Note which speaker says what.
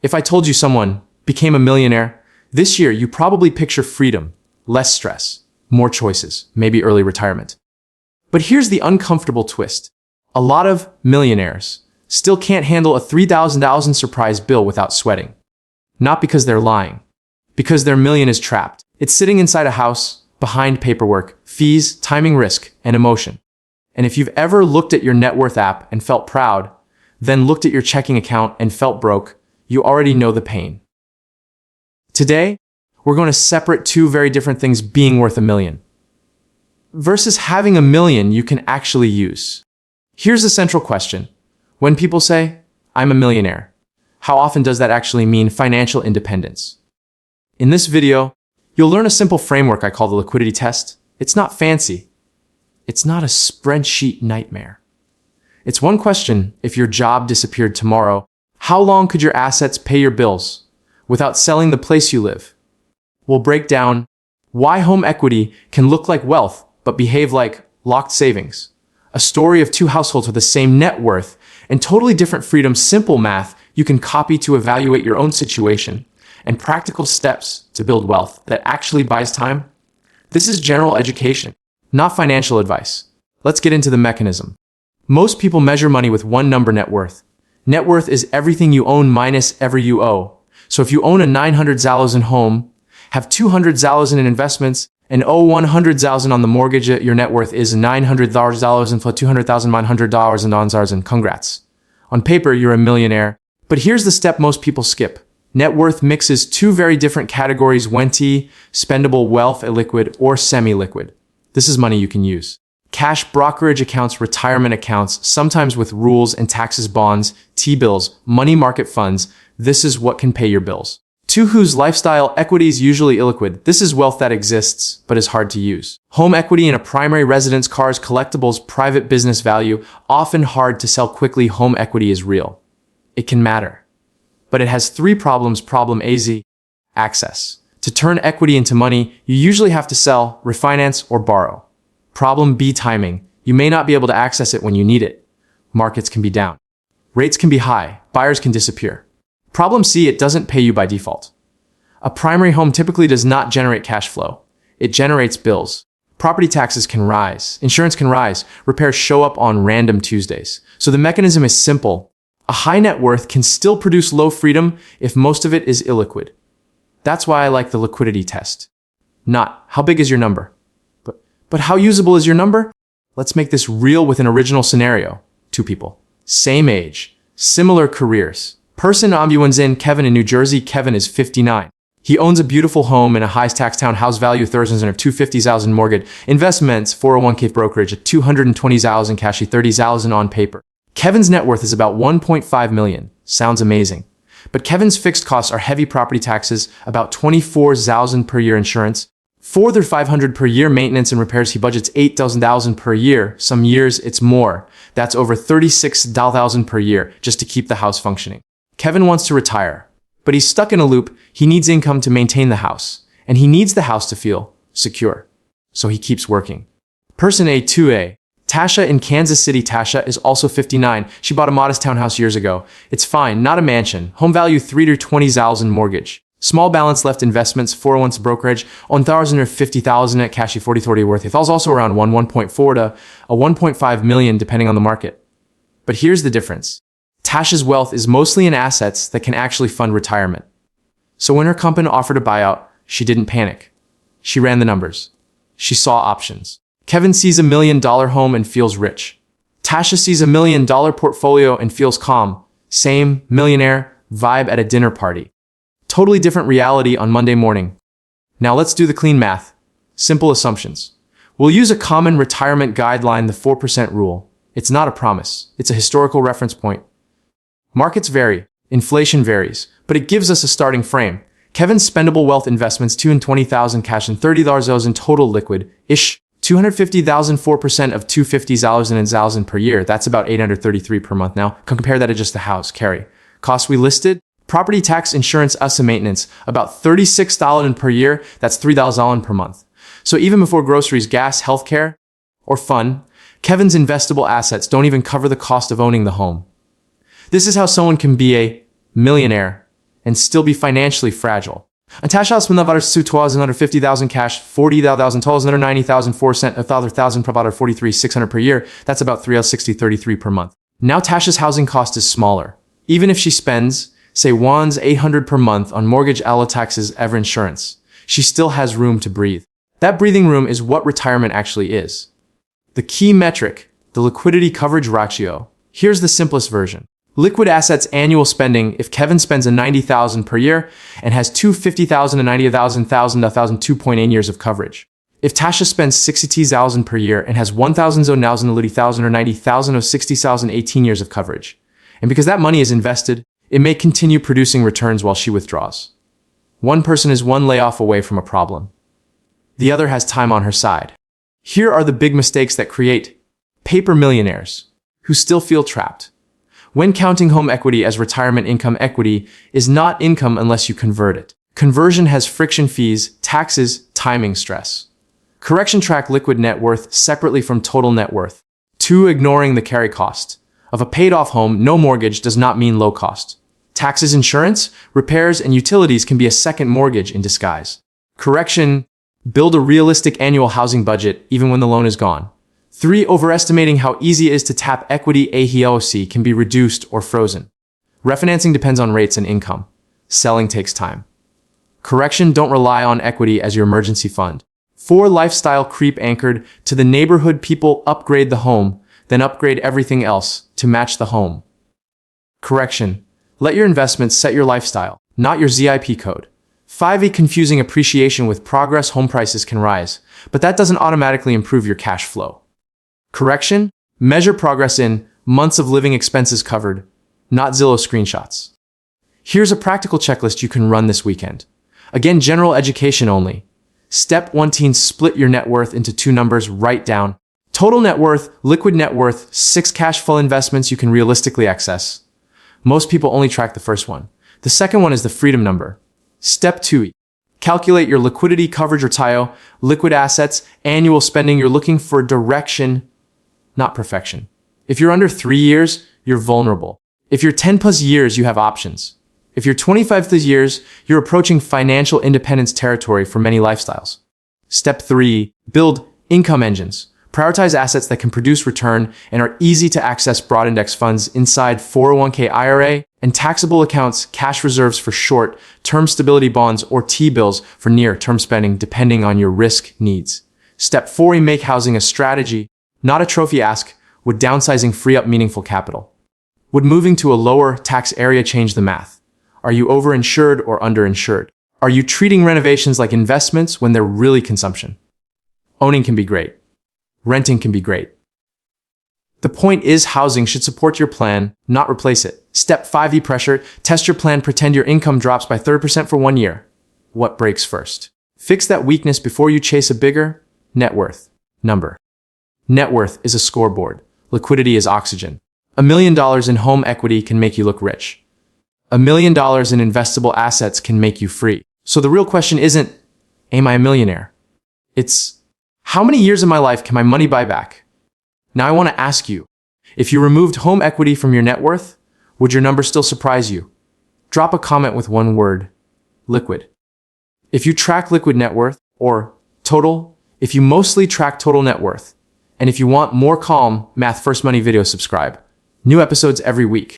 Speaker 1: If I told you someone became a millionaire this year, you probably picture freedom, less stress, more choices, maybe early retirement. But here's the uncomfortable twist. A lot of millionaires still can't handle a $3,000 surprise bill without sweating. Not because they're lying, because their million is trapped. It's sitting inside a house, behind paperwork, fees, timing, risk, and emotion. And if you've ever looked at your net worth app and felt proud, then looked at your checking account and felt broke, you already know the pain. Today, we're going to separate two very different things: being worth a million versus having a million you can actually use. Here's the central question. When people say, I'm a millionaire, how often does that actually mean financial independence? In this video, you'll learn a simple framework I call the liquidity test. It's not fancy. It's not a spreadsheet nightmare. It's one question: if your job disappeared tomorrow, how long could your assets pay your bills without selling the place you live? We'll break down why home equity can look like wealth but behave like locked savings. A story of two households with the same net worth and totally different freedom, simple math you can copy to evaluate your own situation, and practical steps to build wealth that actually buys time. This is general education, not financial advice. Let's get into the mechanism. Most people measure money with one number: net worth. Net worth is everything you own minus ever you owe. So if you own a $900,000 home, have $200,000 in investments, and owe $100,000 on the mortgage, your net worth is $900,000 and for $200,900 and congrats. On paper, you're a millionaire. But here's the step most people skip. Net worth mixes two very different categories: WENT, spendable wealth, illiquid or semi-liquid. This is money you can use. Cash, brokerage accounts, retirement accounts, sometimes with rules and taxes, bonds, T-bills, money market funds. This is what can pay your bills. Two, whose lifestyle equities, usually illiquid. This is wealth that exists, but is hard to use. Home equity in a primary residence, cars, collectibles, private business value, often hard to sell quickly. Home equity is real. It can matter. But it has three problems. Problem A, access. To turn equity into money, you usually have to sell, refinance, or borrow. Problem B, timing. You may not be able to access it when you need it. Markets can be down. Rates can be high. Buyers can disappear. Problem C, it doesn't pay you by default. A primary home typically does not generate cash flow. It generates bills. Property taxes can rise. Insurance can rise. Repairs show up on random Tuesdays. So the mechanism is simple. A high net worth can still produce low freedom if most of it is illiquid. That's why I like the liquidity test. Not how big is your number, but how usable is your number? Let's make this real with an original scenario. Two people, same age, similar careers. Person in Kevin in New Jersey. Kevin is 59. He owns a beautiful home in a high-tax town. House value $30,000 of $250,000 mortgage. Investments, 401k brokerage at $220,000 cash, $30,000 on paper. Kevin's net worth is about $1.5 million. Sounds amazing. But Kevin's fixed costs are heavy: property taxes, about $24,000 per year, insurance, $4,500 per year, maintenance and repairs. He budgets $8,000 per year. Some years it's more. That's over $36,000 per year just to keep the house functioning. Kevin wants to retire, but he's stuck in a loop. He needs income to maintain the house, and he needs the house to feel secure. So he keeps working. Person A, 2A. Tasha in Kansas City. Tasha is also 59. She bought a modest townhouse years ago. It's fine, not a mansion. Home value $320,000 mortgage. Small balance left, investments, 401k brokerage, $1,000 or $50,000 at cash, 40 worth. It's also around 1.4 to a 1.5 million depending on the market. But here's the difference. Tasha's wealth is mostly in assets that can actually fund retirement. So when her company offered a buyout, she didn't panic. She ran the numbers. She saw options. Kevin sees $1 million home and feels rich. Tasha sees $1 million portfolio and feels calm. Same millionaire vibe at a dinner party. Totally different reality on Monday morning. Now let's do the clean math. Simple assumptions. We'll use a common retirement guideline, the 4% rule. It's not a promise. It's a historical reference point. Markets vary. Inflation varies. But it gives us a starting frame. Kevin's spendable wealth investments, $220,000 cash and $30,000 total liquid-ish. $250,000, 4% of $250,000 per year. That's about $833 per month. Now, compare that to just the house carry. Costs we listed: property tax, insurance, us and maintenance, about $36,000 per year. That's $3,000 per month. So even before groceries, gas, healthcare, or fun, Kevin's investable assets don't even cover the cost of owning the home. This is how someone can be a millionaire and still be financially fragile. Antašalas manavaras su under 50,000 cash, 40,000 tolls, another 90,000 another 1,000 provider 43,600 per year. That's about 360.33 per month. Now Tasha's housing cost is smaller. Even if she spends, say, 800 per month on mortgage, ala taxes, ever insurance, she still has room to breathe. That breathing room is what retirement actually is. The key metric, the liquidity coverage ratio. Here's the simplest version. Liquid assets annual spending. If Kevin spends a 90,000 per year and has 250,000 and 90,000, 2.8 years of coverage. If Tasha spends 60,000 per year and has 1,000, 90,000 or 90,000 or 60,000, 18 years of coverage. And because that money is invested, it may continue producing returns while she withdraws. One person is one layoff away from a problem. The other has time on her side. Here are the big mistakes that create paper millionaires who still feel trapped. When counting home equity as retirement income, equity is not income unless you convert it. Conversion has friction fees, taxes, timing stress. Correction, track liquid net worth separately from total net worth. 2. Ignoring the carry cost. Of a paid-off home, no mortgage does not mean low cost. Taxes, insurance, repairs, and utilities can be a second mortgage in disguise. Correction, build a realistic annual housing budget even when the loan is gone. 3. Overestimating how easy it is to tap equity, AHOC can be reduced or frozen. Refinancing depends on rates and income. Selling takes time. Correction, don't rely on equity as your emergency fund. 4. Lifestyle creep anchored to the neighborhood. People upgrade the home, then upgrade everything else to match the home. Correction, let your investments set your lifestyle, not your ZIP code. 5. Confusing appreciation with progress. Home prices can rise, but that doesn't automatically improve your cash flow. Correction, measure progress in months of living expenses covered, not Zillow screenshots. Here's a practical checklist you can run this weekend. Again, general education only. Step 1. Split your net worth into 2 numbers. Write down total net worth, liquid net worth, 6 cash flow investments you can realistically access. Most people only track the first one. The second one is the freedom number. Step 2. Calculate your liquidity coverage or TIO, liquid assets, annual spending. You're looking for direction, not perfection. If you're under 3 years, you're vulnerable. If you're 10+ years, you have options. If you're 25 years, you're approaching financial independence territory for many lifestyles. Step 3. Build income engines. Prioritize assets that can produce return and are easy to access. Broad index funds inside 401k IRA and taxable accounts, cash reserves for short-term stability bonds or T-bills for near-term spending depending on your risk needs. Step 4. Make housing a strategy, not a trophy. Ask, would downsizing free up meaningful capital? Would moving to a lower tax area change the math? Are you overinsured or underinsured? Are you treating renovations like investments when they're really consumption? Owning can be great. Renting can be great. The point is, housing should support your plan, not replace it. Step 5. Pressure. Test your plan. Pretend your income drops by 30% for 1 year. What breaks first? Fix that weakness before you chase a bigger net worth number. Net worth is a scoreboard. Liquidity is oxygen. $1 million in home equity can make you look rich. $1 million in investable assets can make you free. So the real question isn't, am I a millionaire? It's, how many years of my life can my money buy back? Now I want to ask you, if you removed home equity from your net worth, would your number still surprise you? Drop a comment with one word, liquid. If you track liquid net worth, or total, if you mostly track total net worth, and if you want more calm, math first money videos, subscribe. New episodes every week.